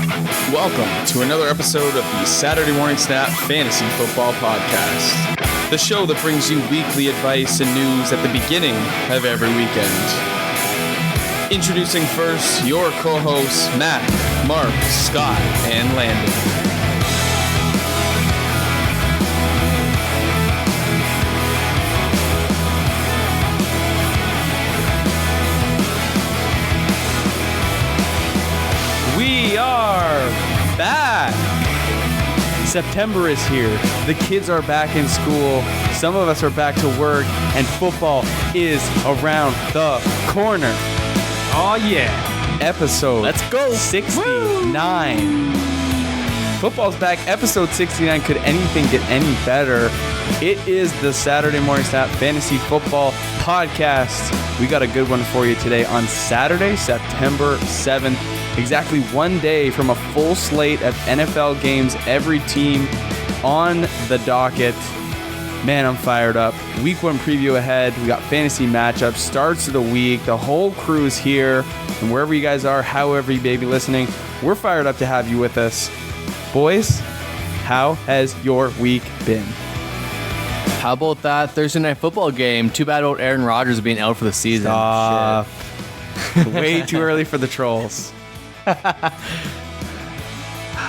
Welcome to another episode of the Saturday Morning Snap Fantasy Football Podcast, the show that brings you weekly advice and news at the beginning of every weekend. Introducing first your co-hosts Matt, Mark, Scott, and Landon. We are back! September is here. The kids are back in school. Some of us are back to work, and football is around the corner. Oh yeah. Episode Let's go. 69. Woo! Football's back. Episode 69. Could anything get any better? It is the Saturday Morning Snap Fantasy Football Podcast. We got a good one for you today on Saturday, September 7th. Exactly 1 day from a full slate of NFL games, every team on the docket. Man, I'm fired up. Week 1 preview ahead. We got fantasy matchups, starts of the week. The whole crew is here. And wherever you guys are, however you may be listening, we're fired up to have you with us. Boys, how has your week been? How about that Thursday night football game? Too bad about Aaron Rodgers being out for the season. Stop. Way too early for the trolls.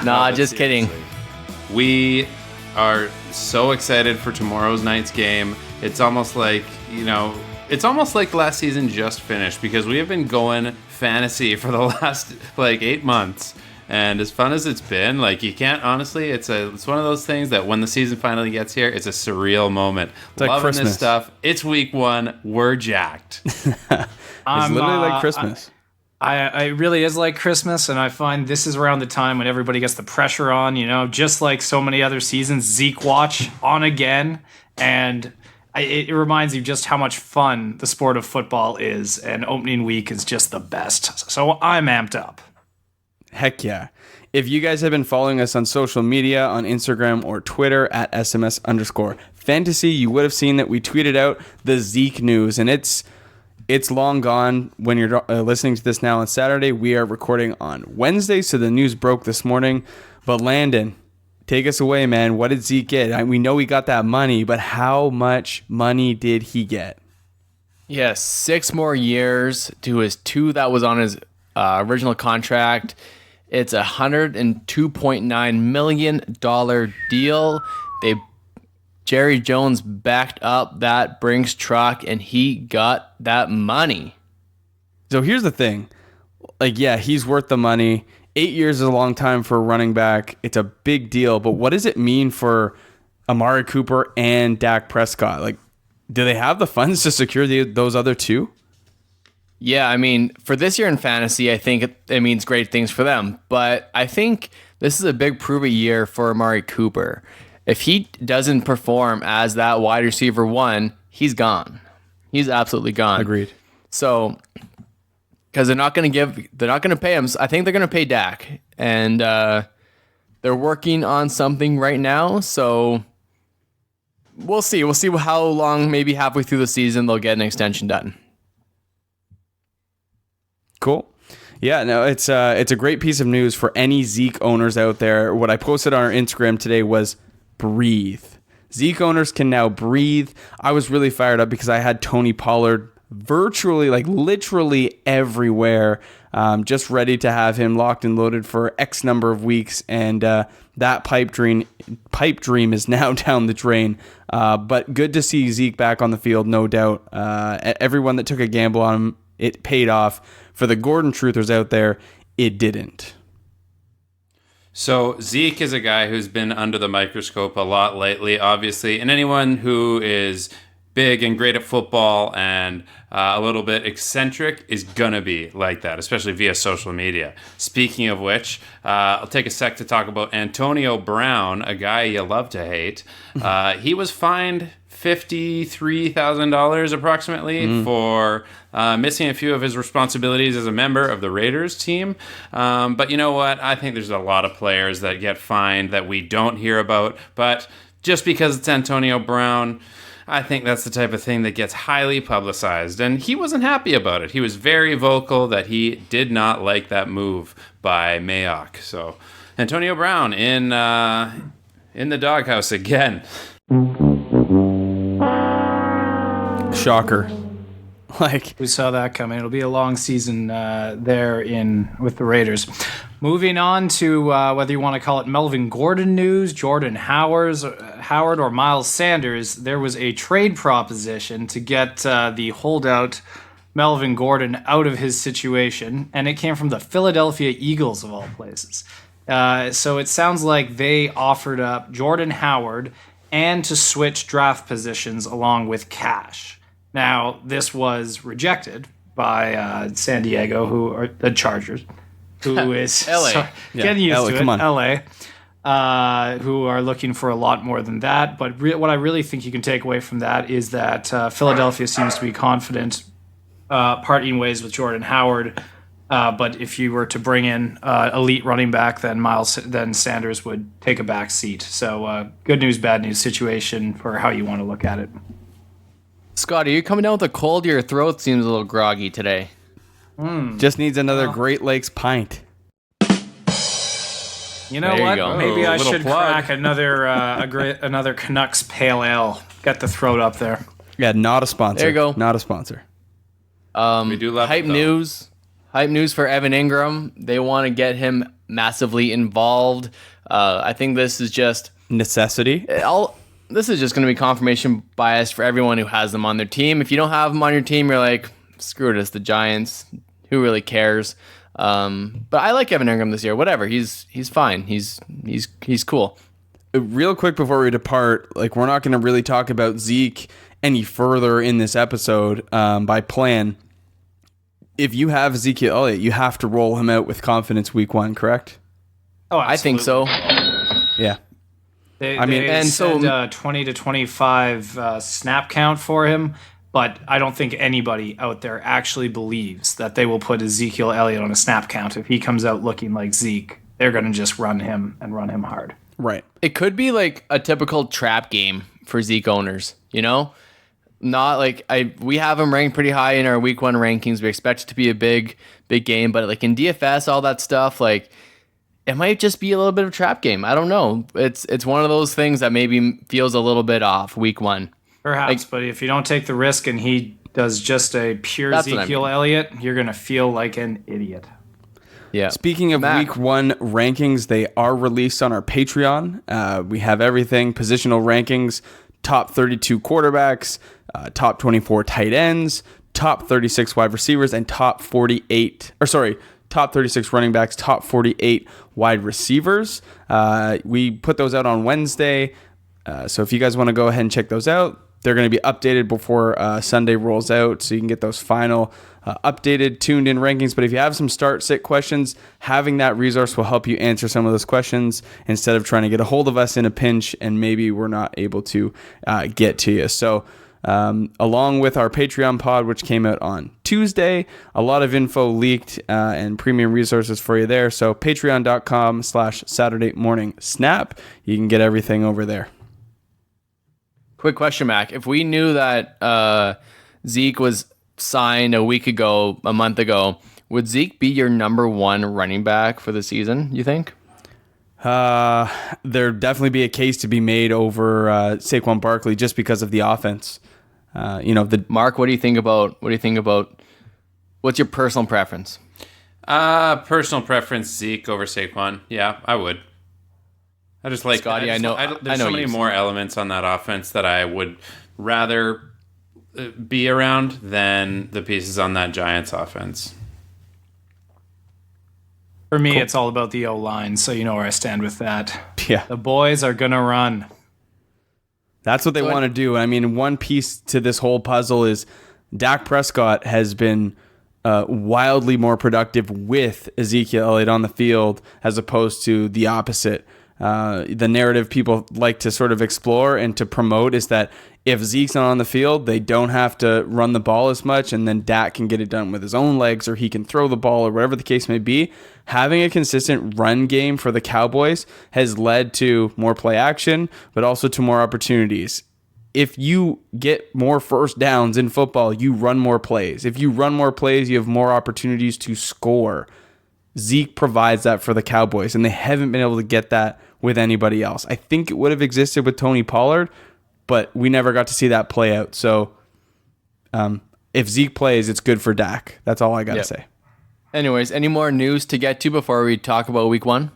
Nah, just kidding. We are so excited for tomorrow's night's game. It's almost like, last season just finished because we have been going fantasy for the last 8 months. And as fun as it's been, you can't honestly, it's one of those things that when the season finally gets here, it's a surreal moment. It's like Loving Christmas. This stuff. It's week 1. We're jacked. It's literally like Christmas. I really is like Christmas, and I find this is around the time when everybody gets the pressure on, just like so many other seasons. Zeke watch on again, and it reminds you just how much fun the sport of football is, and opening week is just the best. So I'm amped up. Heck yeah. If you guys have been following us on social media, on Instagram or Twitter at SMS_fantasy, you would have seen that we tweeted out the Zeke news, and it's long gone when you're listening to this now on Saturday. We are recording on Wednesday, so the news broke this morning. But Landon, take us away, man. What did Zeke get? We know he got that money, but how much money did he get? Yes, 6 more years to his 2 that was on his original contract. It's a $102.9 million deal. Jerry Jones backed up that Brinks truck, and he got that money. So here's the thing. He's worth the money. 8 years is a long time for a running back. It's a big deal. But what does it mean for Amari Cooper and Dak Prescott? Do they have the funds to secure those other two? Yeah, for this year in fantasy, I think it means great things for them. But I think this is a big prove-it year for Amari Cooper. If he doesn't perform as that wide receiver 1, he's gone. He's absolutely gone. Agreed. So, because they're not going to pay him. I think they're going to pay Dak, and they're working on something right now. So we'll see. We'll see how long. Maybe halfway through the season, they'll get an extension done. Cool. Yeah, no, it's a great piece of news for any Zeke owners out there. What I posted on our Instagram today was breathe. Zeke owners can now breathe. I was really fired up because I had Tony Pollard virtually, literally everywhere, just ready to have him locked and loaded for X number of weeks, and that pipe dream is now down the drain. But good to see Zeke back on the field, no doubt. Everyone that took a gamble on him, it paid off. For the Gordon truthers out there, it didn't. So Zeke is a guy who's been under the microscope a lot lately, obviously. And anyone who is big and great at football and a little bit eccentric is going to be like that, especially via social media. Speaking of which, I'll take a sec to talk about Antonio Brown, a guy you love to hate. He was fined $53,000 approximately for missing a few of his responsibilities as a member of the Raiders team. But you know what? I think there's a lot of players that get fined that we don't hear about. But just because it's Antonio Brown, I think that's the type of thing that gets highly publicized, and he wasn't happy about it. He was very vocal that he did not like that move by Mayock. So Antonio Brown in the doghouse again. Shocker. Like, We saw that coming. It'll be a long season with the Raiders. Moving on to whether you want to call it Melvin Gordon news, Jordan Howard, or Miles Sanders, there was a trade proposition to get the holdout Melvin Gordon out of his situation, and it came from the Philadelphia Eagles of all places. So it sounds like they offered up Jordan Howard and to switch draft positions along with cash. Now, this was rejected by San Diego, or the Chargers, who is LA. getting used LA, to it. come on. LA, who are looking for a lot more than that. But what I really think you can take away from that is that Philadelphia seems to be confident parting ways with Jordan Howard. But if you were to bring in elite running back, then Sanders would take a back seat. So good news, bad news situation for how you want to look at it. Scott, are you coming down with a cold? Your throat seems a little groggy today. just needs another Great Lakes pint. You know There you what? go. Maybe Oh, I little should plug. crack another Canucks Pale Ale. Get the throat up there. Yeah, not a sponsor. There you go. Not a sponsor. We do love Hype it, though. news for Evan Ingram. They want to get him massively involved. I think this is just Necessity. this is just going to be confirmation bias for everyone who has them on their team. If you don't have them on your team, you're like, screw it, it's the Giants. Who really cares? But I like Evan Ingram this year. Whatever, he's fine. He's cool. Real quick before we depart, like, we're not going to really talk about Zeke any further in this episode by plan. If you have Ezekiel Elliott, you have to roll him out with confidence week 1, correct? Oh, I think so. Yeah. They, I mean, they and said, so- 20 to 25 snap count for him, but I don't think anybody out there actually believes that they will put Ezekiel Elliott on a snap count. If he comes out looking like Zeke, they're going to just run him and run him hard. Right. It could be like a typical trap game for Zeke owners, you know? Not like we have him ranked pretty high in our week 1 rankings. We expect it to be a big game, but like in DFS, all that stuff, like it might just be a little bit of a trap game. I don't know. It's one of those things that maybe feels a little bit off week 1. Perhaps, but if you don't take the risk and he does just a pure That's what I Ezekiel mean. Elliott, you're going to feel like an idiot. Yeah. Speaking of Matt. week 1 rankings, they are released on our Patreon. We have everything, positional rankings, top 32 quarterbacks, top 24 tight ends, top 36 wide receivers, and top 36 running backs, top 48 wide receivers. We put those out on Wednesday. So if you guys want to go ahead and check those out, they're going to be updated before Sunday rolls out, so you can get those final updated, tuned-in rankings. But if you have some start-sit questions, having that resource will help you answer some of those questions instead of trying to get a hold of us in a pinch and maybe we're not able to get to you. So along with our Patreon pod, which came out on Tuesday, a lot of info leaked and premium resources for you there. So patreon.com/Saturday Morning Snap. You can get everything over there. Quick question, Mac. If we knew that Zeke was signed a month ago, would Zeke be your number 1 running back for the season, you think? There'd definitely be a case to be made over Saquon Barkley just because of the offense. Mark, what do you think about what's your personal preference? Personal preference, Zeke over Saquon. Yeah, I would. I just like Scotty, I know there's so many you. more elements on that offense that I would rather be around than the pieces on that Giants offense. For me, it's all about the O-line, so you know where I stand with that. Yeah, The boys are going to run. that's what they want to do. I mean, one piece to this whole puzzle is Dak Prescott has been wildly more productive with Ezekiel Elliott on the field as opposed to the opposite. The narrative people like to sort of explore and to promote is that if Zeke's not on the field, they don't have to run the ball as much, and then Dak can get it done with his own legs, or he can throw the ball, or whatever the case may be. Having a consistent run game for the Cowboys has led to more play action, but also to more opportunities. if you get more first downs in football, you run more plays. If you run more plays, you have more opportunities to score. Zeke provides that for the Cowboys, and they haven't been able to get that with anybody else. I think it would have existed with Tony Pollard, but we never got to see that play out. So if Zeke plays, it's good for Dak. That's all I got to say. Anyways, any more news to get to before we talk about week one?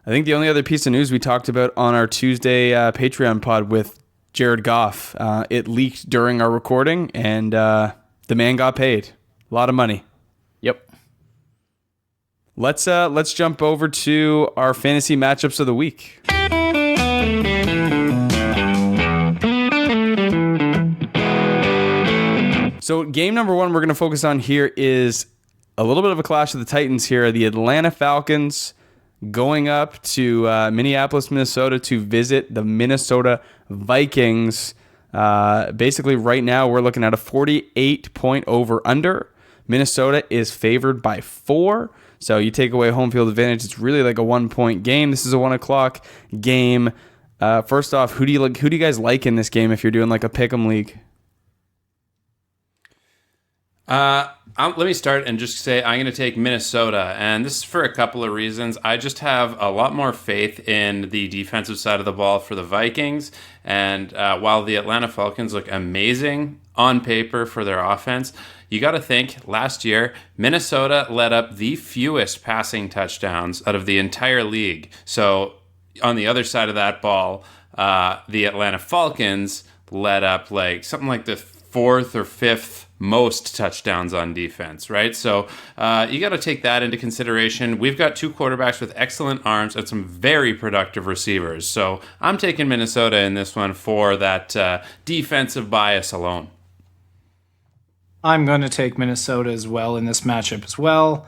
I think the only other piece of news we talked about on our Tuesday Patreon pod with Jared Goff, it leaked during our recording, and the man got paid. A lot of money. Yep. Let's jump over to our fantasy matchups of the week. So game number one we're going to focus on here is a little bit of a clash of the Titans here. The Atlanta Falcons going up to Minneapolis, Minnesota to visit the Minnesota Vikings. Basically right now we're looking at a 48-point over-under. Minnesota is favored by 4. So you take away home field advantage, it's really like a 1-point game. This is a 1 o'clock game. First off, who do you guys like in this game if you're doing like a pick'em league? Let me start and just say I'm going to take Minnesota, and this is for a couple of reasons. I just have a lot more faith in the defensive side of the ball for the Vikings, and while the Atlanta Falcons look amazing on paper for their offense, you got to think last year Minnesota let up the fewest passing touchdowns out of the entire league. So on the other side of that ball, the Atlanta Falcons let up like something like the 4th or 5th most touchdowns on defense, right? So you got to take that into consideration. We've got 2 quarterbacks with excellent arms and some very productive receivers. So I'm taking Minnesota in this one for that defensive bias alone. I'm going to take Minnesota as well in this matchup as well.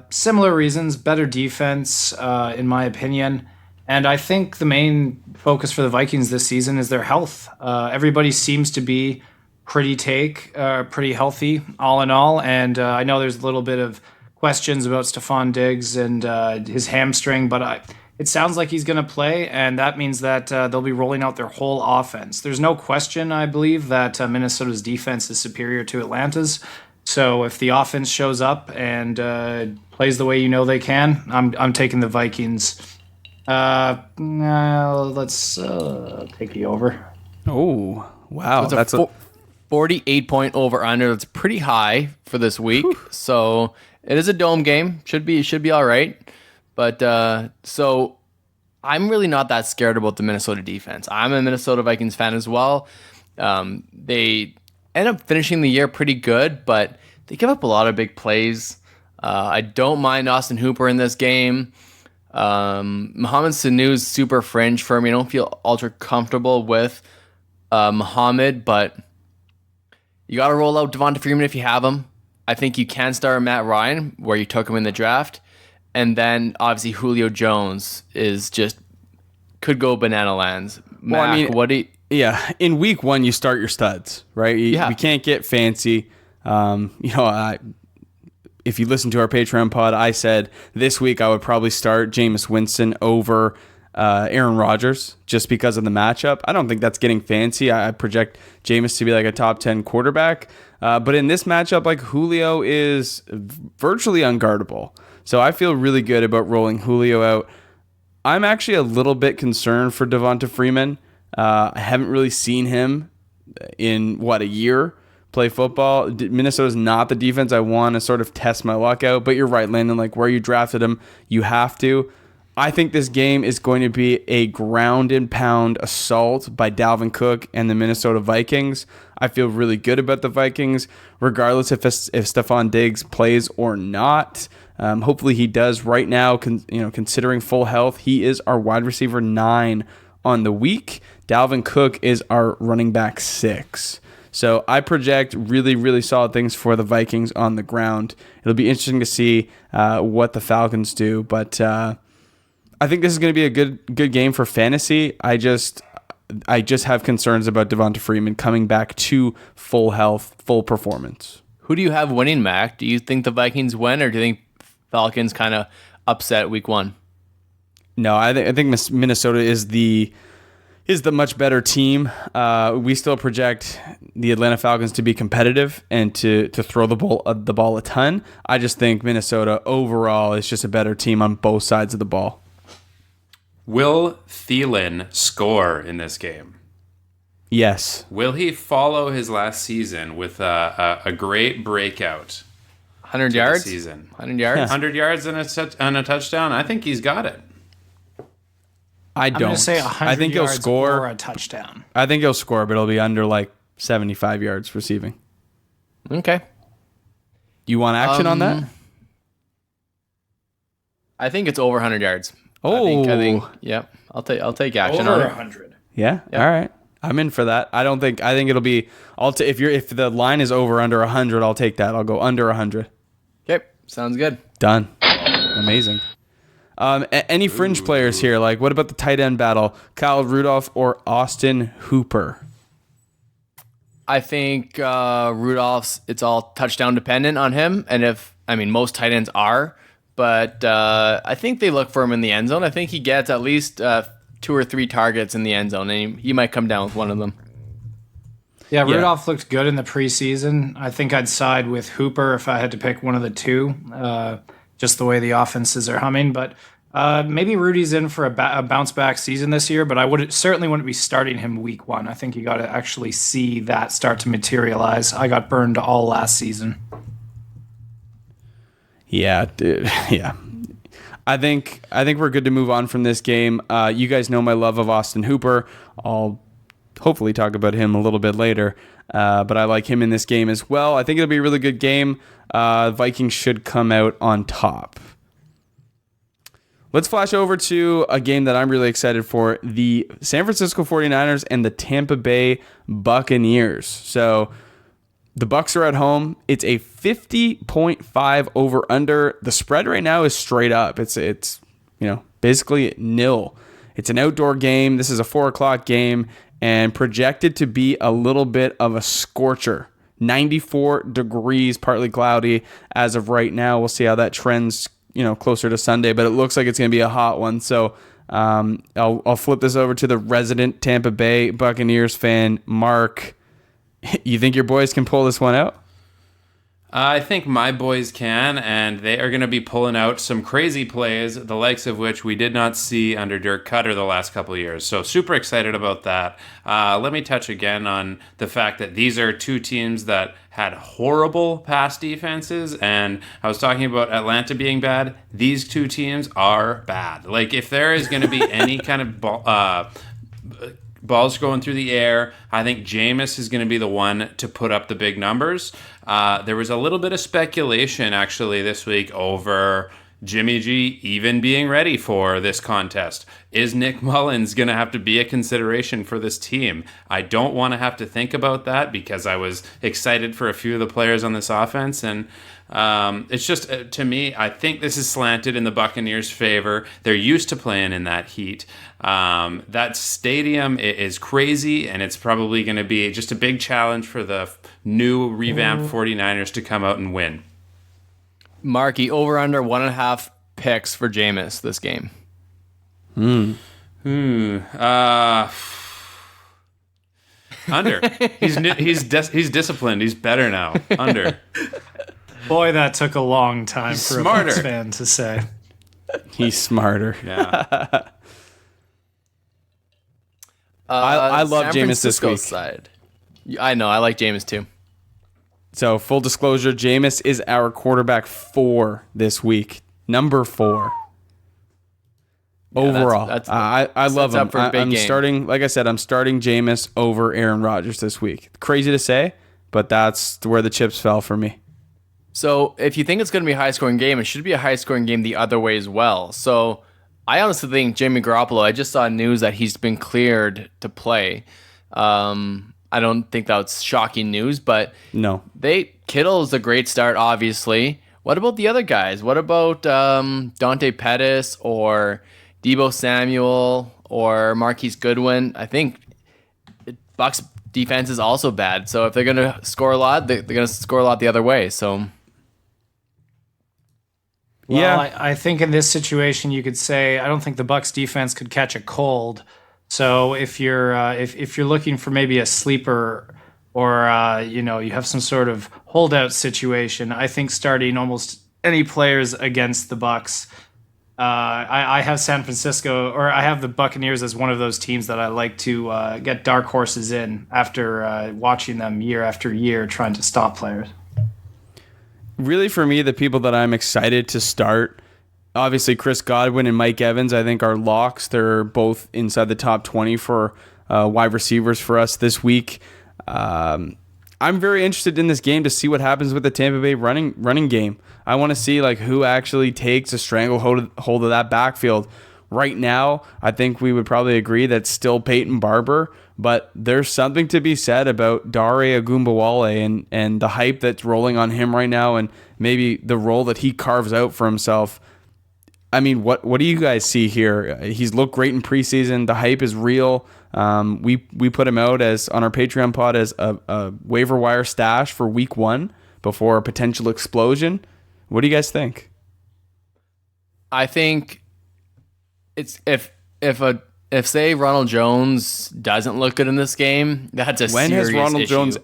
Similar reasons, better defense, in my opinion. And I think the main focus for the Vikings this season is their health. Everybody seems to be pretty healthy all in all. And I know there's a little bit of questions about Stephon Diggs and his hamstring, but it sounds like he's going to play, and that means that they'll be rolling out their whole offense. There's no question, I believe, that Minnesota's defense is superior to Atlanta's. So if the offense shows up and plays the way you know they can, I'm taking the Vikings. Let's take the over. Oh, wow. So that's a 48-point over-under. That's pretty high for this week. Whew. So it is a dome game. Should be all right. But so I'm really not that scared about the Minnesota defense. I'm a Minnesota Vikings fan as well. They end up finishing the year pretty good, but they give up a lot of big plays. I don't mind Austin Hooper in this game. Mohamed Sanu's super fringe for me. I don't feel ultra comfortable with Mohamed, but you got to roll out Devonta Freeman if you have him. I think you can start Matt Ryan, where you took him in the draft. And then, obviously, Julio Jones could go banana lands. Well, Mac, yeah, in week 1, you start your studs, right? We can't get fancy. If you listen to our Patreon pod, I said this week I would probably start Jameis Winston over Aaron Rodgers just because of the matchup. I don't think that's getting fancy. I project Jameis to be like a top 10 quarterback. But in this matchup, like Julio is virtually unguardable. So I feel really good about rolling Julio out. I'm actually a little bit concerned for Devonta Freeman. I haven't really seen him in, a year play football. Minnesota's not the defense I want to sort of test my luck out. But you're right, Landon, like where you drafted him, you have to. I think this game is going to be a ground and pound assault by Dalvin Cook and the Minnesota Vikings. I feel really good about the Vikings, regardless if Stephon Diggs plays or not. Hopefully he does. Right now, considering full health, he is our wide receiver 9 on the week. Dalvin Cook is our running back 6. So I project really, really solid things for the Vikings on the ground. It'll be interesting to see what the Falcons do, but I think this is going to be a good game for fantasy. I just have concerns about Devonta Freeman coming back to full health, full performance. Who do you have winning, Mac? Do you think the Vikings win, or do you think Falcons kind of upset week 1? No, I think Minnesota is the is the much better team. We still project the Atlanta Falcons to be competitive and to throw the ball a ton. I just think Minnesota overall is just a better team on both sides of the ball. Will Thielen score in this game? Yes. Will he follow his last season with a great breakout? 100 yards? Season. 100 yards? 100 yards and a touchdown? I think he's got it. I I'm don't. going to say 100 I think he'll yards score. or a touchdown. I think he'll score, but it'll be under like 75 yards receiving. Okay. You want action on that? I think it's over 100 yards. Oh. I think yep. I'll take action on Over it. 100. Yeah. Yep. All right. I'm in for that. I think it'll be. If the line is over under 100, I'll take that. I'll go under 100. Okay. Sounds good. Done. Amazing. Any fringe players here? Like, what about the tight end battle? Kyle Rudolph or Austin Hooper? I think Rudolph's, it's all touchdown dependent on him. And most tight ends are, but I think they look for him in the end zone. I think he gets at least 2 or 3 targets in the end zone, and he might come down with one of them. Yeah, Rudolph looked good in the preseason. I think I'd side with Hooper if I had to pick one of the two, just the way the offenses are humming. But maybe Rudy's in for a bounce-back season this year, but I certainly wouldn't be starting him week 1. I think you got to actually see that start to materialize. I got burned all last season. Yeah, dude. Yeah. I think we're good to move on from this game. You guys know my love of Austin Hooper. I'll hopefully talk about him a little bit later, but I like him in this game as well. I think it'll be a really good game. Vikings should come out on top. Let's flash over to a game that I'm really excited for, the San Francisco 49ers and the Tampa Bay Buccaneers. So the Bucs are at home. It's a 50.5 over under. The spread right now is straight up. It's basically nil. It's an outdoor game. This is a 4:00 game and projected to be a little bit of a scorcher. 94 degrees, partly cloudy as of right now. We'll see how that trends, closer to Sunday, but it looks like it's going to be a hot one. So I'll flip this over to the resident Tampa Bay Buccaneers fan, Mark. You think your boys can pull this one out? I think my boys can, and they are going to be pulling out some crazy plays, the likes of which we did not see under Dirk Cutter the last couple of years. So super excited about that. Let me touch again on the fact that these are two teams that had horrible pass defenses, and I was talking about Atlanta being bad. These two teams are bad. Like, if there is going to be any kind of balls going through the air, I think Jameis is going to be the one to put up the big numbers. There was a little bit of speculation actually this week over Jimmy G even being ready for this contest. Is Nick Mullins going to have to be a consideration for this team? I don't want to have to think about that because I was excited for a few of the players on this offense, and it's just, to me, I think this is slanted in the Buccaneers' favor. They're used to playing in that heat. That stadium is crazy, and it's probably going to be just a big challenge for the new revamped 49ers to come out and win. Marky, over under 1.5 picks for Jameis this game. Under. He's disciplined. He's better now. Under. Boy, that took a long time for smarter. a Bucs fan to say. He's smarter. Yeah. I love San Jameis this Francisco week. side. I know. I like Jameis too. So, full disclosure, Jameis is our quarterback 4 this week. Number 4. Overall. I love him. up for a big I'm game. starting, like I said, I'm starting Jameis over Aaron Rodgers this week. Crazy to say, but that's where the chips fell for me. So if you think it's going to be a high-scoring game, it should be a high-scoring game the other way as well. So I honestly think Jimmy Garoppolo, I just saw news that he's been cleared to play. I don't think that's shocking news, but No. Kittle is a great start, obviously. What about the other guys? What about Dante Pettis or Deebo Samuel or Marquise Goodwin? I think Bucs defense is also bad. So if they're going to score a lot, they're going to score a lot the other way. So Well, Yeah. I think in this situation you could say I don't think the Bucs defense could catch a cold. So if you're if you're looking for maybe a sleeper or you know, you have some sort of holdout situation, I think starting almost any players against the Bucks. I have San Francisco, or I have the Buccaneers as one of those teams that I like to get dark horses in after watching them year after year trying to stop players. Really, for me, the people that I'm excited to start, obviously Chris Godwin and Mike Evans, I think are locks. They're both inside the top 20 for wide receivers for us this week. I'm very interested in this game to see what happens with the Tampa Bay running game. I want to see like who actually takes a stranglehold of that backfield. Right now, I think we would probably agree that it's still Peyton Barber, but there's something to be said about Dare Ogunbowale and the hype that's rolling on him right now, and maybe the role that he carves out for himself. I mean, what do you guys see here? He's looked great in preseason. The hype is real. We put him out as on our Patreon pod as a waiver wire stash for week 1 before a potential explosion. What do you guys think? I think it's if say Ronald Jones doesn't look good in this game, that's a When serious has Ronald issue. Jones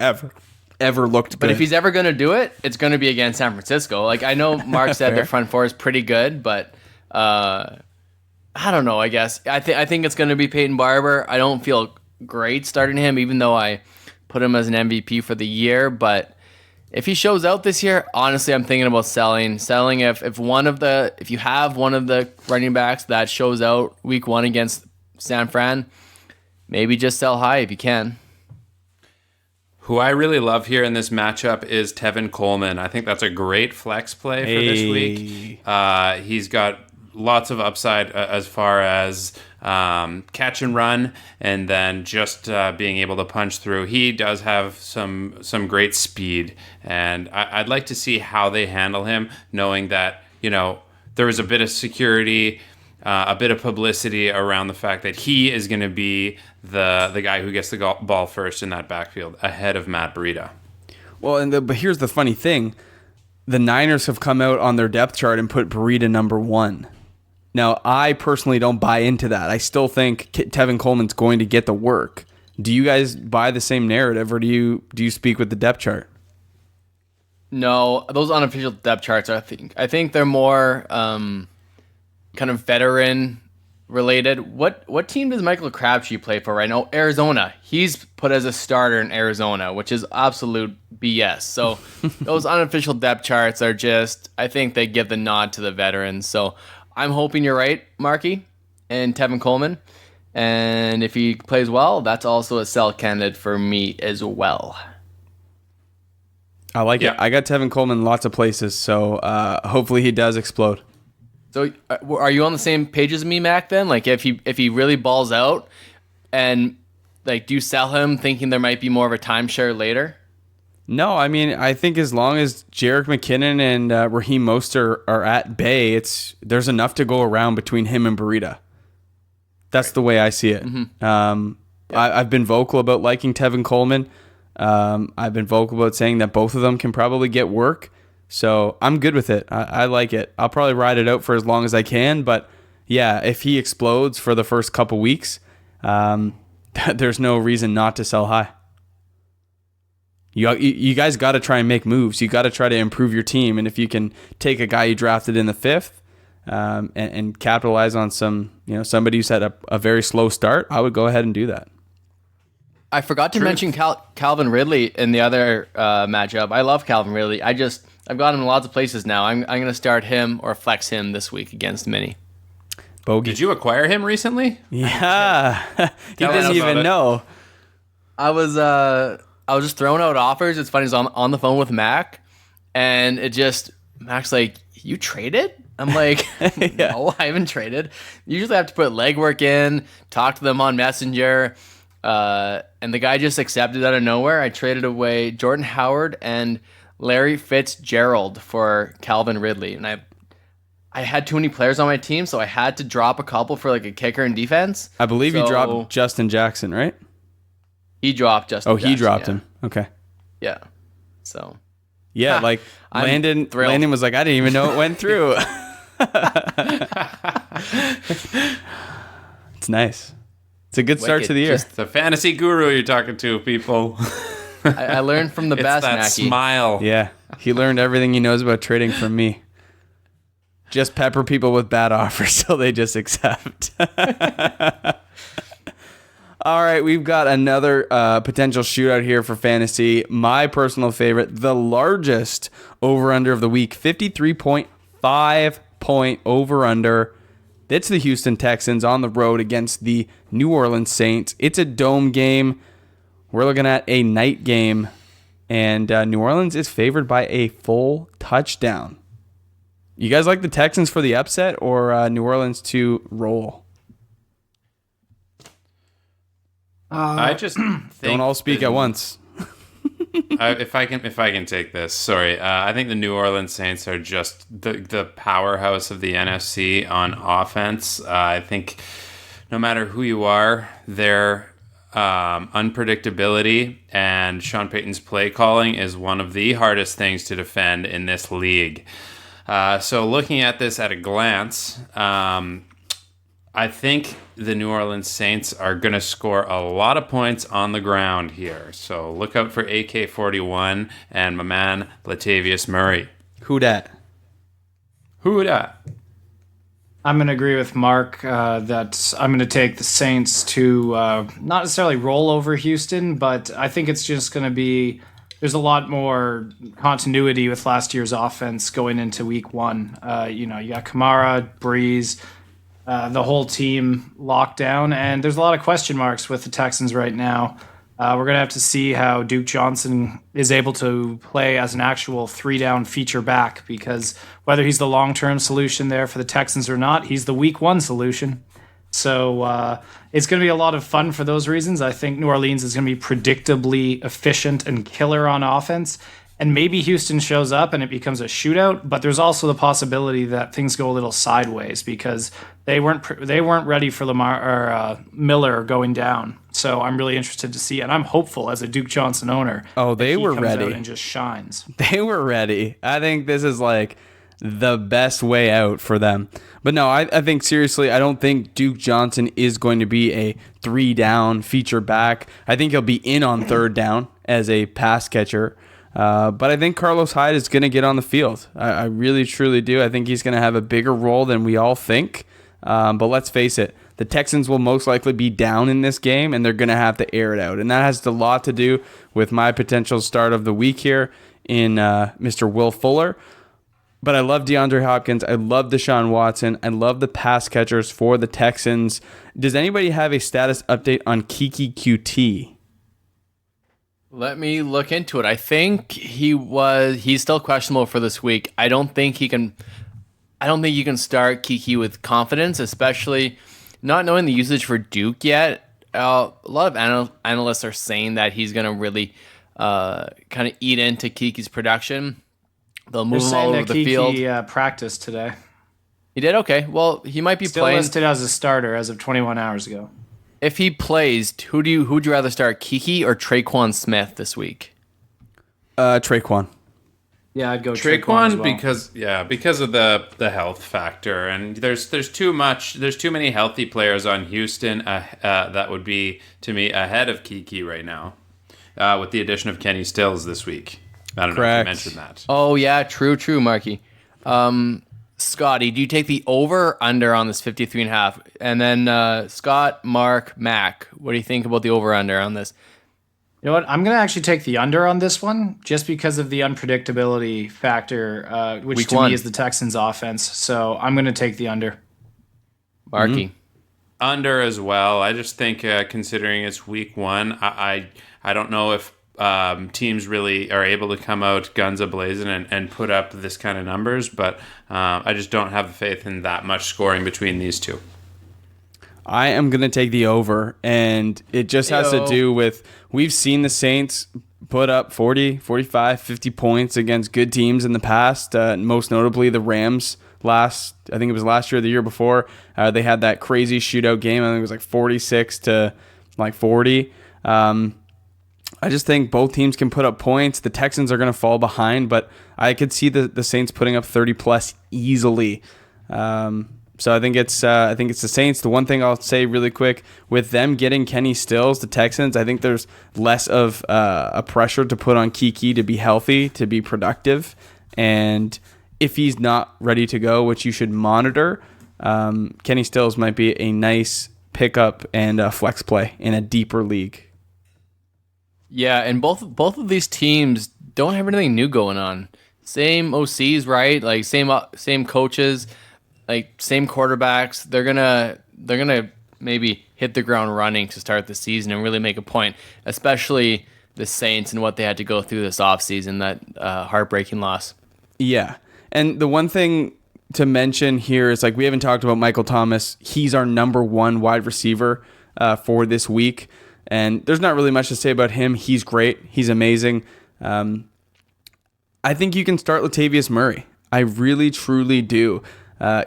ever looked good? But if he's ever going to do it, it's going to be against San Francisco. Like, I know Mark said their front four is pretty good, but I don't know, I guess. I think it's going to be Peyton Barber. I don't feel great starting him, even though I put him as an MVP for the year. But if he shows out this year, honestly, I'm thinking about selling. Selling if you have one of the running backs that shows out week 1 against San Fran, maybe just sell high if you can. Who I really love here in this matchup is Tevin Coleman. I think that's a great flex play for this week. He's got lots of upside as far as catch and run, and then just being able to punch through. He does have some great speed, and I'd like to see how they handle him, knowing that, you know, there is a bit of security, a bit of publicity around the fact that he is going to be the guy who gets the ball first in that backfield ahead of Matt Breida. Well, but here's the funny thing. The Niners have come out on their depth chart and put Breida number 1. Now, I personally don't buy into that. I still think Tevin Coleman's going to get the work. Do you guys buy the same narrative, or do you speak with the depth chart? No, those unofficial depth charts, I think they're more kind of veteran related. What team does Michael Crabtree play for right now? Arizona. He's put as a starter in Arizona, which is absolute BS. So those unofficial depth charts are just, I think they give the nod to the veterans. So I'm hoping you're right, Marky, and Tevin Coleman. And if he plays well, that's also a sell candidate for me as well. I like it. I got Tevin Coleman in lots of places, so hopefully he does explode. So are you on the same page as me, Mac, then? Like, if he really balls out, and like, do you sell him thinking there might be more of a timeshare later? No, I mean, I think as long as Jerick McKinnon and Raheem Mostert are at bay, there's enough to go around between him and Breida. That's the way I see it. Mm-hmm. I've been vocal about liking Tevin Coleman. I've been vocal about saying that both of them can probably get work. So I'm good with it. I like it. I'll probably ride it out for as long as I can. But yeah, if he explodes for the first couple weeks, there's no reason not to sell high. You guys got to try and make moves. You got to try to improve your team. And if you can take a guy you drafted in the 5th and capitalize on somebody who's had a very slow start, I would go ahead and do that. I forgot to mention Calvin Ridley in the other matchup. I love Calvin Ridley. I've got him in lots of places now. I'm going to start him or flex him this week against Mini. Bogey. Did you acquire him recently? Yeah. He didn't even know. I was just throwing out offers. It's funny, I was on the phone with Mac, and Mac's like, "You traded?" I'm like, "No, I haven't traded." Usually I have to put legwork in, talk to them on Messenger, and the guy just accepted out of nowhere. I traded away Jordan Howard and Larry Fitzgerald for Calvin Ridley, and I had too many players on my team, so I had to drop a couple for like a kicker and defense. I believe you dropped Justin Jackson, right? He dropped Justin Jackson. He dropped him. Okay. Yeah. So. Yeah, like Landon was like, I didn't even know it went through. It's nice. It's a good start Wicked. to the year. Just- The fantasy guru you're talking to, people. I learned from the It's best, that Mackie. smile. Yeah, he learned everything he knows about trading from me. Just pepper people with bad offers so they just accept. All right, we've got another potential shootout here for fantasy. My personal favorite, the largest over-under of the week, 53.5 point over-under. It's the Houston Texans on the road against the New Orleans Saints. It's a dome game. We're looking at a night game, and New Orleans is favored by a full touchdown. You guys like the Texans for the upset or New Orleans to roll? I just think Don't all speak at once. if I can take this, sorry. I think the New Orleans Saints are just the powerhouse of the NFC on offense. I think no matter who you are, their unpredictability and Sean Payton's play calling is one of the hardest things to defend in this league. So looking at this at a glance, I think the New Orleans Saints are going to score a lot of points on the ground here. So look out for AK-41 and my man Latavius Murray. Who dat? Who dat? I'm going to agree with Mark that I'm going to take the Saints to not necessarily roll over Houston, but I think it's just going to be there's a lot more continuity with last year's offense going into week one. You got Kamara, Breeze, the whole team locked down, and there's a lot of question marks with the Texans right now. We're going to have to see how Duke Johnson is able to play as an actual three-down feature back, because whether he's the long-term solution there for the Texans or not, he's the week one solution. So it's going to be a lot of fun for those reasons. I think New Orleans is going to be predictably efficient and killer on offense. And maybe Houston shows up and it becomes a shootout, but there's also the possibility that things go a little sideways because they weren't ready for Miller going down. So I'm really interested to see, and I'm hopeful as a Duke Johnson owner. Oh, they that he were comes ready out and just shines. They were ready. I think this is like the best way out for them. But no, I think seriously, I don't think Duke Johnson is going to be a 3-down feature back. I think he'll be in on 3rd down as a pass catcher. But I think Carlos Hyde is going to get on the field. I really, truly do. I think he's going to have a bigger role than we all think. But let's face it, the Texans will most likely be down in this game, and they're going to have to air it out. And that has a lot to do with my potential start of the week here in Mr. Will Fuller. But I love DeAndre Hopkins. I love Deshaun Watson. I love the pass catchers for the Texans. Does anybody have a status update on Kiki QT? Let me look into it. I think he's still questionable for this week. I don't think you can start Kiki with confidence, especially not knowing the usage for Duke yet. A lot of analysts are saying that he's going to really kind of eat into Kiki's production. They'll move him all over the field. Kiki practiced today. He did? Okay. Well, he might be Still playing. listed as a starter as of 21 hours ago. If he plays, who'd you rather start, Kiki or Traquan Smith this week? Traquan. Yeah, I'd go Traquan as well. because of the health factor, and there's too many healthy players on Houston that would be to me ahead of Kiki right now, with the addition of Kenny Stills this week. I don't know if you mentioned that. Oh yeah, true, Marky. Scotty, do you take the over or under on this 53.5? And then Scott, Mark, Mac, what do you think about the over under on this? You know what? I'm going to actually take the under on this one just because of the unpredictability factor, which Week to one. me is the Texans' offense. So I'm going to take the under. Marky. Under as well. I just think considering it's week one, I don't know if teams really are able to come out guns a-blazing and put up this kind of numbers, but I just don't have faith in that much scoring between these two. I am going to take the over, and it just has to do with we've seen the Saints put up 40, 45, 50 points against good teams in the past, most notably the Rams I think it was last year or the year before. They had that crazy shootout game. I think it was like 46 to like 40. I just think both teams can put up points. The Texans are going to fall behind, but I could see the Saints putting up 30 plus easily. So I think it's the Saints. The one thing I'll say really quick, with them getting Kenny Stills, the Texans, I think there's less of a pressure to put on Kiki to be healthy, to be productive. And if he's not ready to go, which you should monitor, Kenny Stills might be a nice pickup and a flex play in a deeper league. Yeah, and both of these teams don't have anything new going on. Same OCs, right? Like same coaches, like same quarterbacks. They're gonna maybe hit the ground running to start the season and really make a point, especially the Saints and what they had to go through this offseason, that heartbreaking loss. Yeah. And the one thing to mention here is, like, we haven't talked about Michael Thomas. He's our number one wide receiver for this week. And there's not really much to say about him. He's great. He's amazing. I think you can start Latavius Murray. I really, truly do.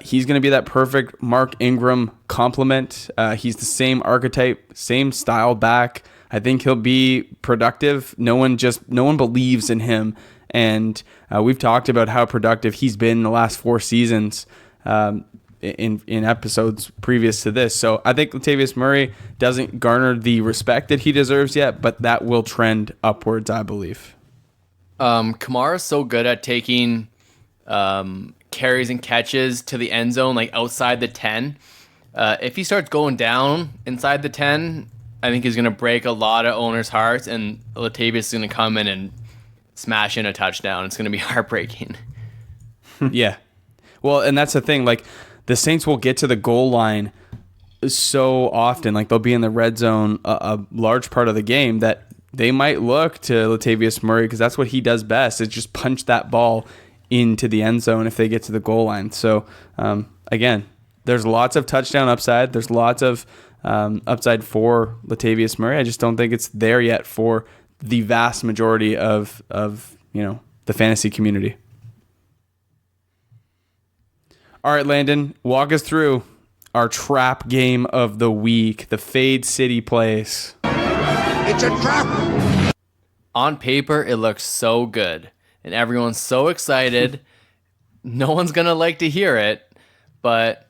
He's going to be that perfect Mark Ingram complement. He's the same archetype, same style back. I think he'll be productive. No one believes in him. And we've talked about how productive he's been in the last 4 seasons in episodes previous to this. So I think Latavius Murray doesn't garner the respect that he deserves yet, but that will trend upwards, I believe. Kamara's so good at taking carries and catches to the end zone, like outside the 10. If he starts going down inside the 10, I think he's going to break a lot of owners' hearts, and Latavius is going to come in and smash in a touchdown. It's going to be heartbreaking. Yeah. Well, and that's the thing. Like, the Saints will get to the goal line so often. Like, they'll be in the red zone a large part of the game that they might look to Latavius Murray, because that's what he does best, is just punch that ball into the end zone if they get to the goal line. So, again, there's lots of touchdown upside. There's lots of upside for Latavius Murray. I just don't think it's there yet for the vast majority of the fantasy community. All right, Landon, walk us through our trap game of the week, the Fade City Place. It's a trap! On paper, it looks so good, and everyone's so excited. No one's going to like to hear it, but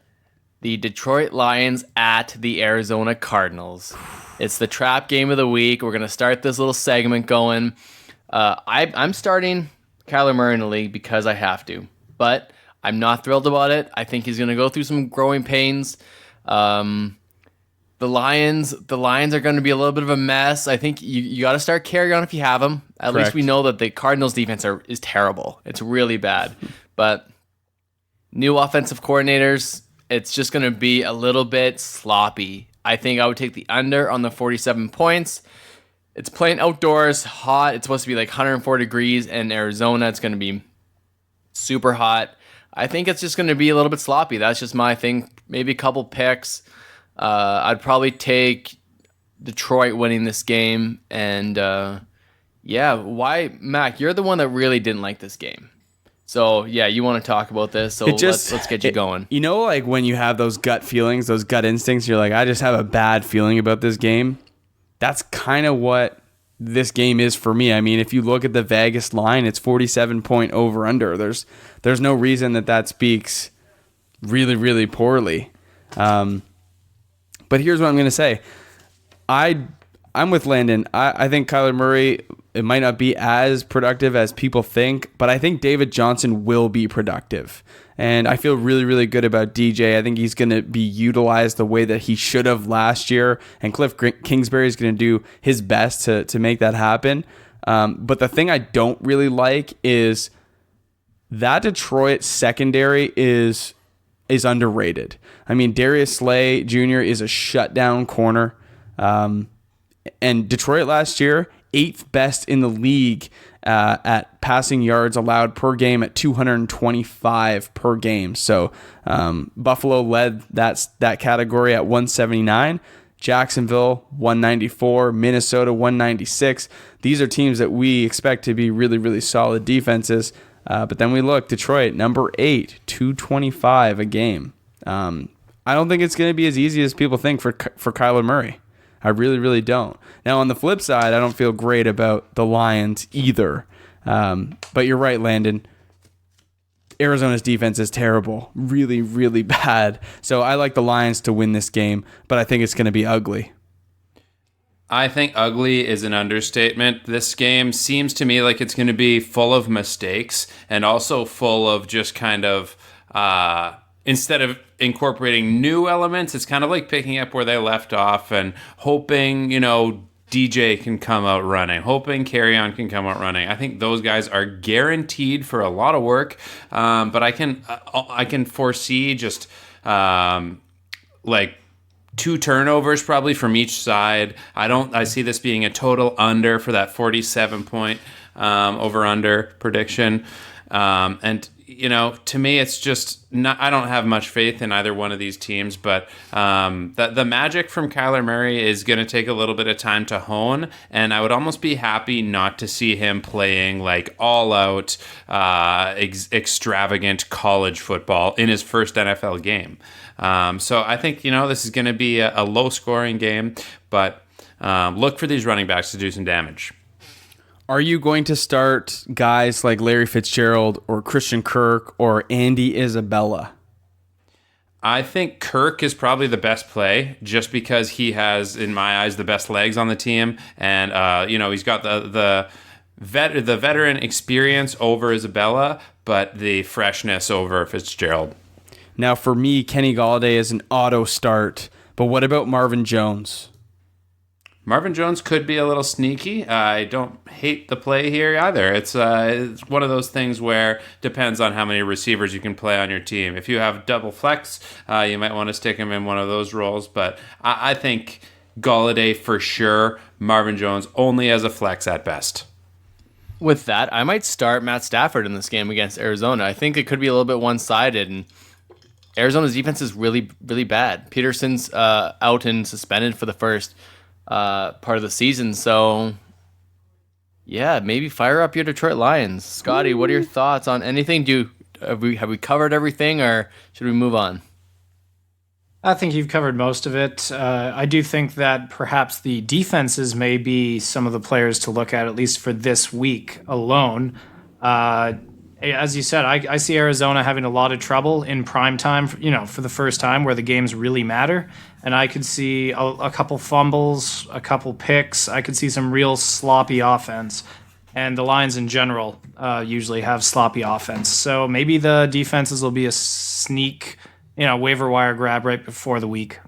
the Detroit Lions at the Arizona Cardinals. It's the trap game of the week. We're going to start this little segment going. I'm starting Kyler Murray in the league because I have to, but I'm not thrilled about it. I think he's going to go through some growing pains. The Lions are going to be a little bit of a mess. I think you got to start carry on if you have them. At Correct. least we know that the Cardinals defense is terrible. It's really bad. But new offensive coordinators, it's just going to be a little bit sloppy. I think I would take the under on the 47 points. It's playing outdoors, hot. It's supposed to be like 104 degrees in Arizona. It's going to be super hot. I think it's just going to be a little bit sloppy. That's just my thing. Maybe a couple picks. I'd probably take Detroit winning this game. And why, Mac, you're the one that really didn't like this game. So, yeah, you want to talk about this, so let's get you going. You know, like when you have those gut feelings, those gut instincts, you're like, I just have a bad feeling about this game. That's kind of what this game is for me. I mean, if you look at the Vegas line, it's 47-point over-under. There's no reason that speaks really, really poorly. But here's what I'm going to say. I'm with Landon. I think Kyler Murray, it might not be as productive as people think, but I think David Johnson will be productive. And I feel really, really good about DJ. I think he's going to be utilized the way that he should have last year. And Cliff Kingsbury is going to do his best to make that happen. But the thing I don't really like is that Detroit secondary is underrated. I mean, Darius Slay Jr. is a shutdown corner. And Detroit last year, 8th best in the league at passing yards allowed per game at 225 per game. So Buffalo led that category at 179. Jacksonville 194, Minnesota 196. These are teams that we expect to be really, really solid defenses. But then we look, Detroit, number 8, 225 a game. I don't think it's going to be as easy as people think for Kyler Murray. I really, really don't. Now, on the flip side, I don't feel great about the Lions either. But you're right, Landon. Arizona's defense is terrible, really, really bad. So I like the Lions to win this game, but I think it's going to be ugly. I think ugly is an understatement. This game seems to me like it's going to be full of mistakes and also full of just kind of, instead of incorporating new elements, it's kind of like picking up where they left off and hoping, DJ can come out running, hoping Carrion can come out running. I think those guys are guaranteed for a lot of work, but I can foresee just like 2 turnovers probably from each side. I see this being a total under for that 47 point over under prediction. And to me, it's just not. I don't have much faith in either one of these teams, but the magic from Kyler Murray is going to take a little bit of time to hone, and I would almost be happy not to see him playing like all-out, extravagant college football in his first NFL game. So I think this is going to be a low-scoring game, but look for these running backs to do some damage. Are you going to start guys like Larry Fitzgerald or Christian Kirk or Andy Isabella? I think Kirk is probably the best play just because he has, in my eyes, the best legs on the team. And, he's got the veteran experience over Isabella, but the freshness over Fitzgerald. Now, for me, Kenny Golladay is an auto start. But what about Marvin Jones? Marvin Jones could be a little sneaky. I don't hate the play here either. It's one of those things where depends on how many receivers you can play on your team. If you have double flex, you might want to stick him in one of those roles. But I think Golladay for sure. Marvin Jones only as a flex at best. With that, I might start Matt Stafford in this game against Arizona. I think it could be a little bit one-sided, and Arizona's defense is really, really bad. Peterson's out and suspended for the first part of the season, so yeah, maybe fire up your Detroit Lions. Scotty, what are your thoughts on anything? Have we covered everything, or should we move on? I think you've covered most of it. I do think that perhaps the defenses may be some of the players to look at least for this week alone. As you said, I see Arizona having a lot of trouble in prime time, for the first time where the games really matter. And I could see a couple fumbles, a couple picks. I could see some real sloppy offense. And the Lions in general usually have sloppy offense. So maybe the defenses will be a sneak, waiver wire grab right before the week.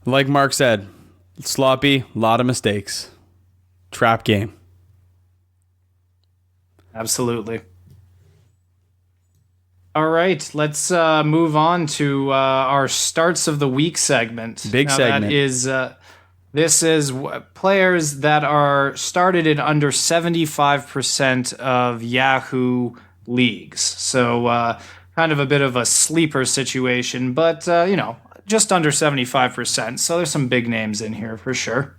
Like Mark said, sloppy, a lot of mistakes. Trap game. Absolutely. All right, let's move on to our starts of the week segment. Big segment. This is players that are started in under 75% of Yahoo leagues. So kind of a bit of a sleeper situation, but just under 75%. So there's some big names in here for sure.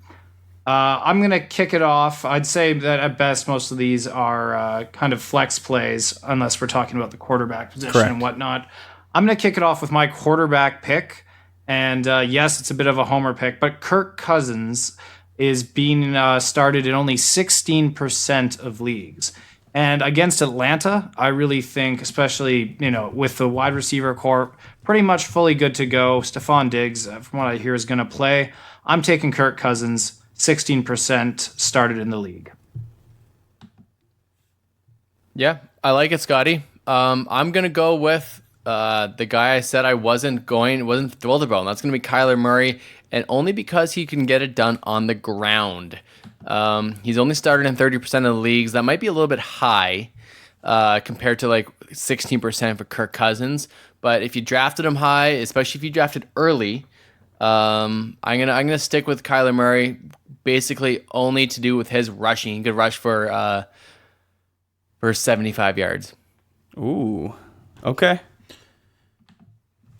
I'm going to kick it off. I'd say that at best, most of these are kind of flex plays, unless we're talking about the quarterback position Correct. and whatnot. I'm going to kick it off with my quarterback pick. And yes, it's a bit of a homer pick, but Kirk Cousins is being started in only 16% of leagues. And against Atlanta, I really think, especially, with the wide receiver corps pretty much fully good to go, Stephon Diggs, from what I hear, is going to play. I'm taking Kirk Cousins. 16% started in the league. Yeah, I like it, Scotty. I'm going to go with the guy I said I wasn't thrilled about, and that's going to be Kyler Murray, and only because he can get it done on the ground. He's only started in 30% of the leagues. That might be a little bit high compared to like 16% for Kirk Cousins, but if you drafted him high, especially if you drafted early, I'm gonna stick with Kyler Murray, basically only to do with his rushing. He could rush for 75 yards. Ooh, okay.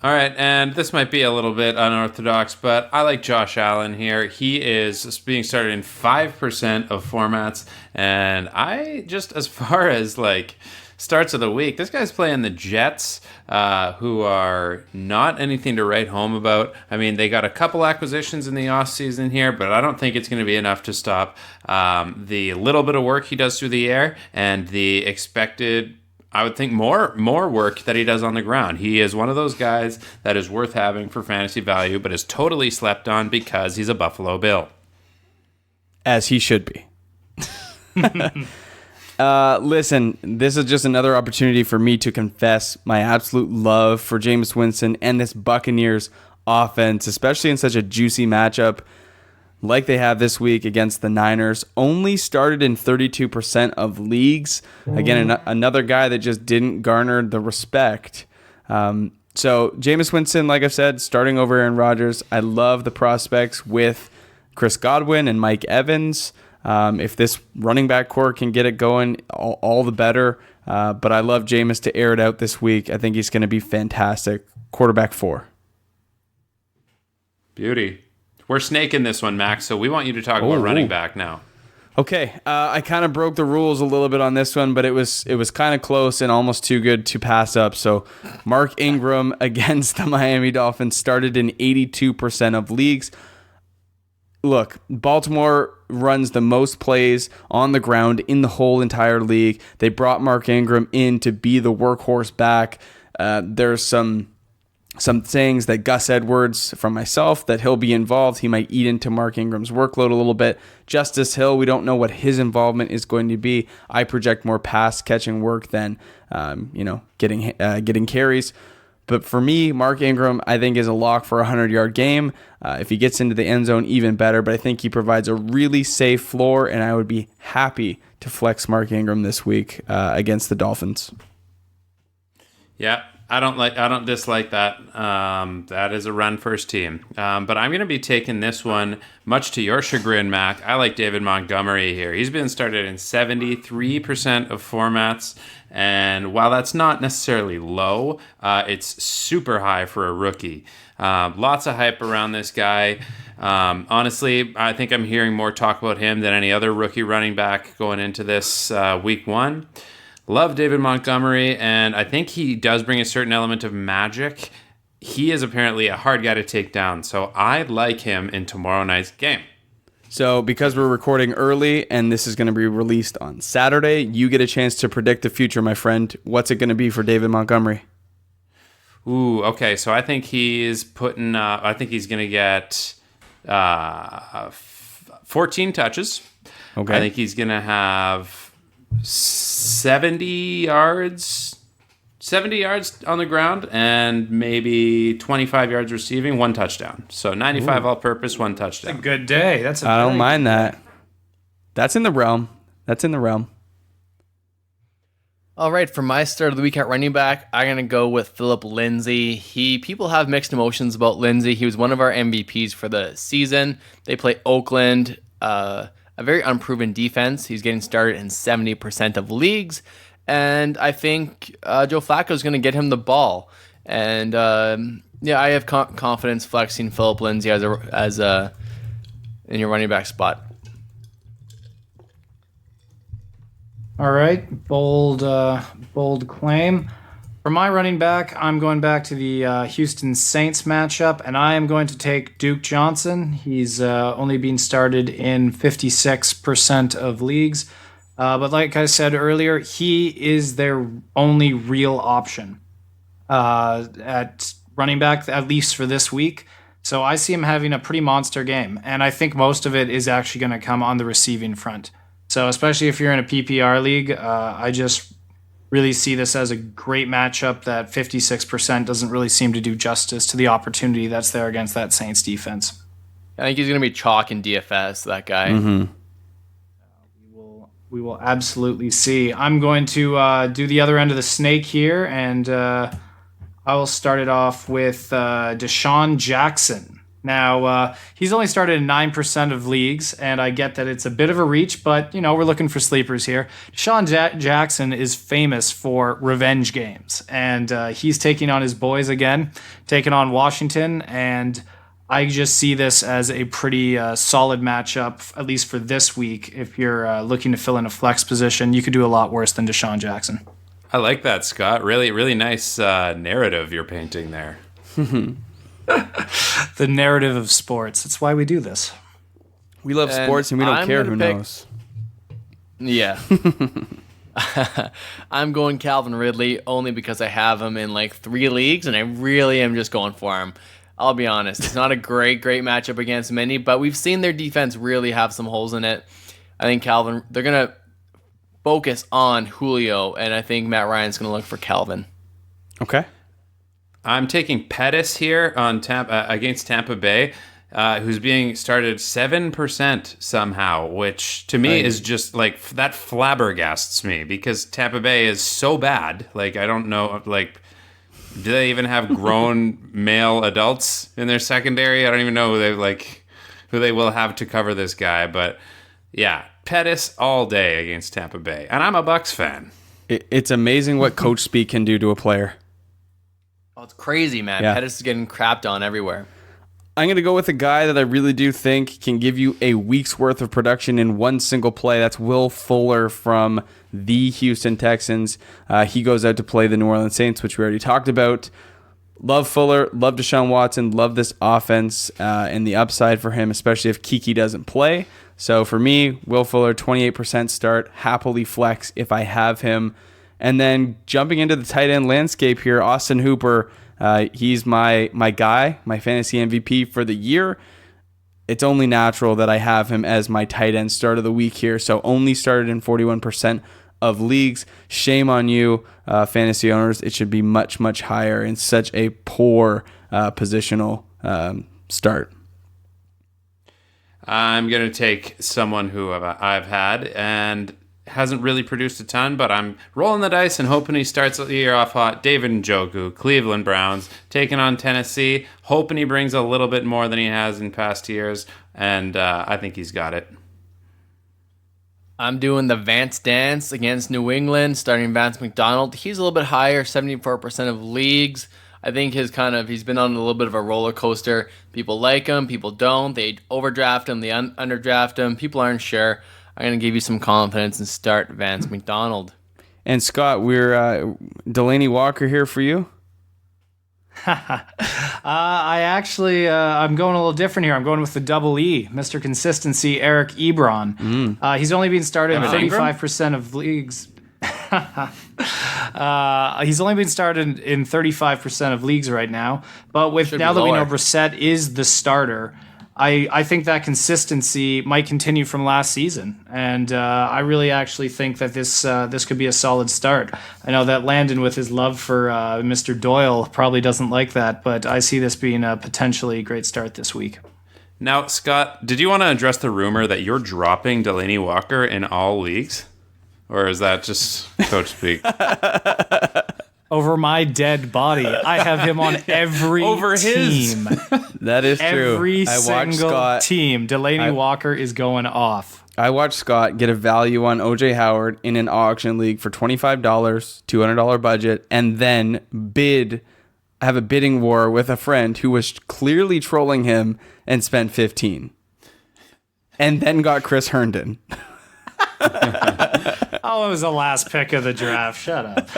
All right, and this might be a little bit unorthodox, but I like Josh Allen here. He is being started in 5% of formats, and as far as like starts of the week, this guy's playing the Jets, who are not anything to write home about. I mean, they got a couple acquisitions in the offseason here, but I don't think it's going to be enough to stop the little bit of work he does through the air and the expected I would think more work that he does on the ground. He is one of those guys that is worth having for fantasy value, but is totally slept on because he's a Buffalo Bill. As he should be. Listen, this is just another opportunity for me to confess my absolute love for Jameis Winston and this Buccaneers offense, especially in such a juicy matchup like they have this week against the Niners. Only started in 32% of leagues. Again, another guy that just didn't garner the respect. So Jameis Winston, like I said, starting over Aaron Rodgers. I love the prospects with Chris Godwin and Mike Evans. If this running back core can get it going, all the better. But I love Jameis to air it out this week. I think he's going to be fantastic. Quarterback 4. Beauty. We're snaking this one, Max, so we want you to talk about running back now. Okay, I kind of broke the rules a little bit on this one, but it was kind of close and almost too good to pass up. So Mark Ingram against the Miami Dolphins started in 82% of leagues. Look, Baltimore runs the most plays on the ground in the whole entire league. They brought Mark Ingram in to be the workhorse back. There's some sayings that Gus Edwards, from myself, that he'll be involved. He might eat into Mark Ingram's workload a little bit. Justice Hill, we don't know what his involvement is going to be. I project more pass catching work than getting carries. But for me, Mark Ingram, I think, is a lock for a 100-yard game. If he gets into the end zone, even better. But I think he provides a really safe floor, and I would be happy to flex Mark Ingram this week against the Dolphins. Yeah, I don't dislike that. That is a run first team. But I'm going to be taking this one, much to your chagrin, Mac. I like David Montgomery here. He's been started in 73% of formats. And while that's not necessarily low, it's super high for a rookie. Lots of hype around this guy. Honestly, I think I'm hearing more talk about him than any other rookie running back going into this week 1. Love David Montgomery, and I think he does bring a certain element of magic. He is apparently a hard guy to take down, so I like him in tomorrow night's game. So because we're recording early and this is going to be released on Saturday, you get a chance to predict the future, my friend. What's it going to be for David Montgomery? Ooh, okay. So I think he's putting. I think he's going to get 14 touches. Okay. I think he's going to have 70 yards on the ground, and maybe 25 yards receiving, 1 touchdown. So 95 all-purpose, 1 touchdown. A good day. That's a I don't very mind good that. day. That's in the realm. All right, for my start of the week at running back, I'm going to go with Philip Lindsay. People have mixed emotions about Lindsay. He was one of our MVPs for the season. They play Oakland, a very unproven defense. He's getting started in 70% of leagues. And I think Joe Flacco is going to get him the ball. And I have confidence flexing Philip Lindsay as in your running back spot. All right, bold claim. For my running back, I'm going back to the Houston Saints matchup, and I am going to take Duke Johnson. He's only being started in 56% of leagues. But like I said earlier, he is their only real option at running back, at least for this week. So I see him having a pretty monster game, and I think most of it is actually going to come on the receiving front. So especially if you're in a PPR league, I just really see this as a great matchup that 56% doesn't really seem to do justice to the opportunity that's there against that Saints defense. I think he's going to be chalk in DFS, that guy. Mm-hmm. We will absolutely see. I'm going to do the other end of the snake here, and I will start it off with Deshaun Jackson. Now, he's only started in 9% of leagues, and I get that it's a bit of a reach, but, we're looking for sleepers here. Deshaun Jackson is famous for revenge games, and he's taking on his boys again, taking on Washington, and I just see this as a pretty solid matchup, at least for this week. If you're looking to fill in a flex position, you could do a lot worse than Deshaun Jackson. I like that, Scott. Really, really nice narrative you're painting there. The narrative of sports. That's why we do this. We love sports and we don't care who knows. Yeah. I'm going Calvin Ridley only because I have him in like 3 leagues, and I really am just going for him. I'll be honest. It's not a great matchup against many, but we've seen their defense really have some holes in it. I think they're going to focus on Julio, and I think Matt Ryan's going to look for Calvin. Okay. I'm taking Pettis here on against Tampa Bay, who's being started 7% somehow, which to me is just like that flabbergasts me because Tampa Bay is so bad. Like, I don't know, like, do they even have grown male adults in their secondary? I don't even know who they will have to cover this guy. But yeah, Pettis all day against Tampa Bay, and I'm a Bucks fan. It's amazing what coach speak can do to a player. Oh, it's crazy, man. Yeah. Pettis is getting crapped on everywhere. I'm going to go with a guy that I really do think can give you a week's worth of production in one single play. That's Will Fuller from the Houston Texans. He goes out to play the New Orleans Saints, which we already talked about. Love Fuller, love Deshaun Watson, love this offense and the upside for him, especially if Kiki doesn't play. So for me, Will Fuller, 28% start, happily flex if I have him. And then jumping into the tight end landscape here, Austin Hooper, he's my guy, my fantasy MVP for the year. It's only natural that I have him as my tight end start of the week here. So only started in 41% of leagues. Shame on you, fantasy owners. It should be much, much higher in such a poor positional start. I'm going to take someone who I've had and hasn't really produced a ton, but I'm rolling the dice and hoping he starts the year off hot. David Njoku, Cleveland Browns, taking on Tennessee, hoping he brings a little bit more than he has in past years, and I think he's got it. I'm doing the Vance dance against New England, starting Vance McDonald. He's a little bit higher, 74% of leagues. I think he's been on a little bit of a roller coaster. People like him, people don't. They overdraft him, they underdraft him. People aren't sure. I'm going to give you some confidence and start Vance McDonald. And Scott, we're Delaney Walker here for you. I'm going a little different here. I'm going with the double E, Mr. Consistency, Eric Ebron. He's only been started in 35% of leagues. He's only been started in 35% of leagues right now. But now that we know Brissett is the starter, I think that consistency might continue from last season, and I really actually think that this could be a solid start. I know that Landon, with his love for Mr. Doyle, probably doesn't like that, but I see this being a potentially great start this week. Now, Scott, did you want to address the rumor that you're dropping Delaney Walker in all leagues? Or is that just coach speak? Over my dead body. I have him on every team. That is true. Every single team. Delaney Walker is going off. I watched Scott get a value on OJ Howard in an auction league for $25, $200 budget, and then have a bidding war with a friend who was clearly trolling him and spent $15. And then got Chris Herndon. Oh, it was the last pick of the draft. Shut up.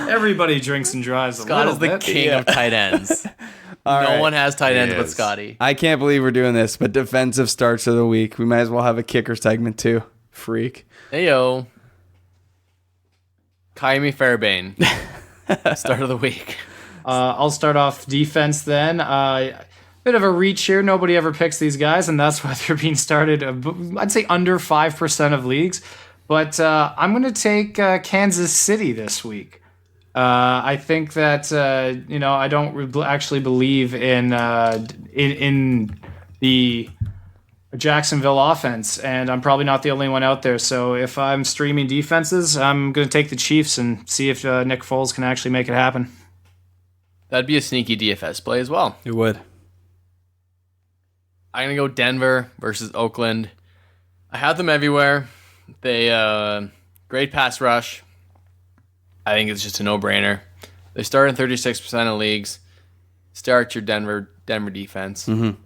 Everybody drinks and drives Scott is the king of tight ends. No one has tight ends but Scotty. I can't believe we're doing this, but defensive starts of the week. We might as well have a kicker segment too. Freak. Heyo. Kaimi Fairbairn. Start of the week. I'll start off defense then. Bit of a reach here. Nobody ever picks these guys, and that's why they're being started, I'd say, under 5% of leagues. But I'm going to take Kansas City this week. I think that, I don't actually believe in the Jacksonville offense, and I'm probably not the only one out there. So if I'm streaming defenses, I'm going to take the Chiefs and see if Nick Foles can actually make it happen. That'd be a sneaky DFS play as well. It would. I'm going to go Denver versus Oakland. I have them everywhere. They great pass rush. I think it's just a no-brainer. They start in 36% of leagues. Start your Denver defense. Mm-hmm.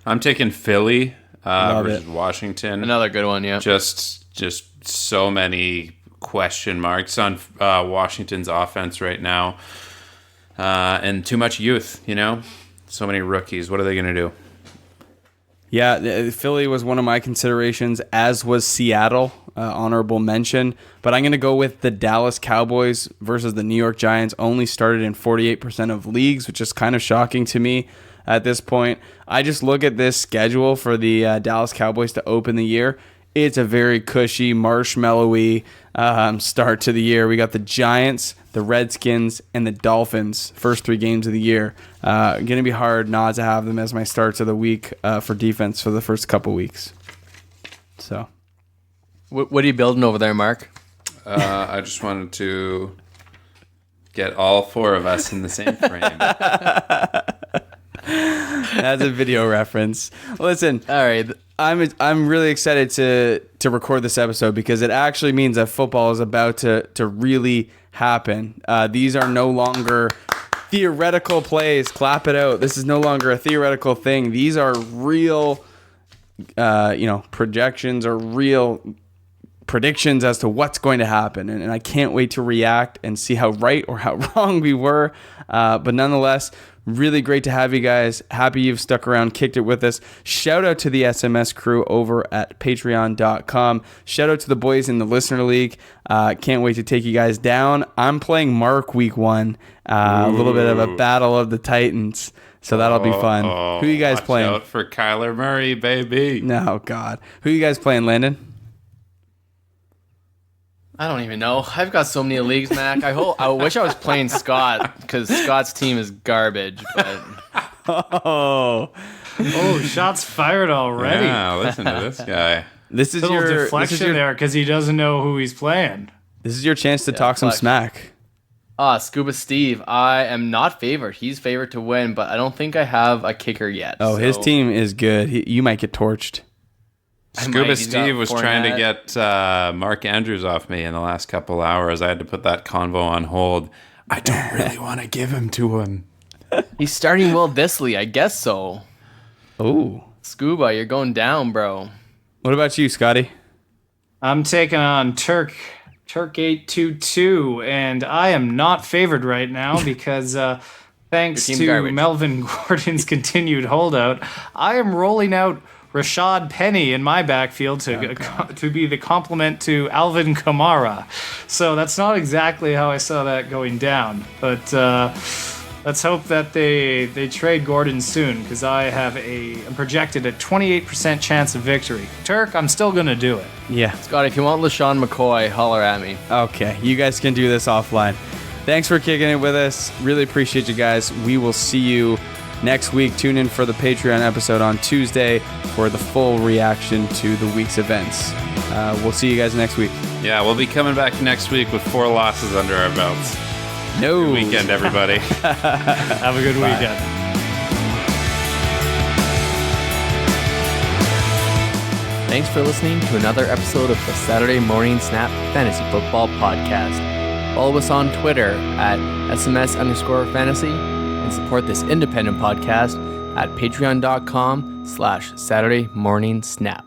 I'm taking Philly versus Washington. Another good one, yeah. Just so many question marks on Washington's offense right now. And too much youth, So many rookies. What are they going to do? Yeah, Philly was one of my considerations, as was Seattle, honorable mention. But I'm going to go with the Dallas Cowboys versus the New York Giants. Only started in 48% of leagues, which is kind of shocking to me at this point. I just look at this schedule for the Dallas Cowboys to open the year. It's a very cushy, marshmallowy start to the year. We got the Giants, the Redskins, and the Dolphins first 3 games of the year. Going to be hard not to have them as my starts of the week for defense for the first couple weeks. So, What are you building over there, Mark? I just wanted to get all 4 of us in the same frame. that's a video reference. Listen, All right. I'm really excited to record this episode because it actually means that football is about to really happen. These are no longer theoretical plays. Clap it out. This is no longer a theoretical thing. These are real, projections or real predictions as to what's going to happen. And I can't wait to react and see how right or how wrong we were. But nonetheless, really great to have you guys. Happy you've stuck around, kicked it with us. Shout out to the SMS crew over at patreon.com. Shout out to the boys in the Listener League. Can't wait to take you guys down. I'm playing Mark week 1. A little bit of a battle of the Titans. So that'll be fun. Who you guys watch playing? Out for Kyler Murray, baby. No, God. Who you guys playing, Landon? I don't even know. I've got so many leagues, Mac. I wish I was playing Scott because Scott's team is garbage. But Oh, Oh, shots fired already. Yeah, listen to this guy. this is Little your deflection there because he doesn't know who he's playing. This is your chance to talk some flex. smack. Scuba Steve, I am not favored. He's favored to win, but I don't think I have a kicker yet. Oh, his so team is good. You might get torched. Scuba He's got Steve was trying to Fournette. get Mark Andrews off me in the last couple hours. I had to put that convo on hold. I don't really want to give him to him. He's starting Will Disley. I guess so. Oh, Scuba, you're going down, bro. what about you, Scotty? I'm taking on Turk 822, and I am not favored right now because thanks Your to team's garbage. Melvin Gordon's continued holdout, I am rolling out Rashad Penny in my backfield to be the complement to Alvin Kamara. So that's not exactly how I saw that going down, but let's hope that they trade Gordon soon because I'm projected a 28% chance of victory. Turk, I'm still gonna do it. Yeah. Scott, if you want LaShawn McCoy, holler at me. Okay, you guys can do this offline. Thanks for kicking it with us. Really appreciate you guys. We will see you next week. Tune in for the Patreon episode on Tuesday for the full reaction to the week's events. We'll see you guys next week. Yeah, we'll be coming back next week with 4 losses under our belts. No Good weekend, everybody. Have a good weekend. Thanks for listening to another episode of the Saturday Morning Snap Fantasy Football Podcast. Follow us on Twitter at SMS_fantasy and support this independent podcast at patreon.com/Saturday Morning Snap.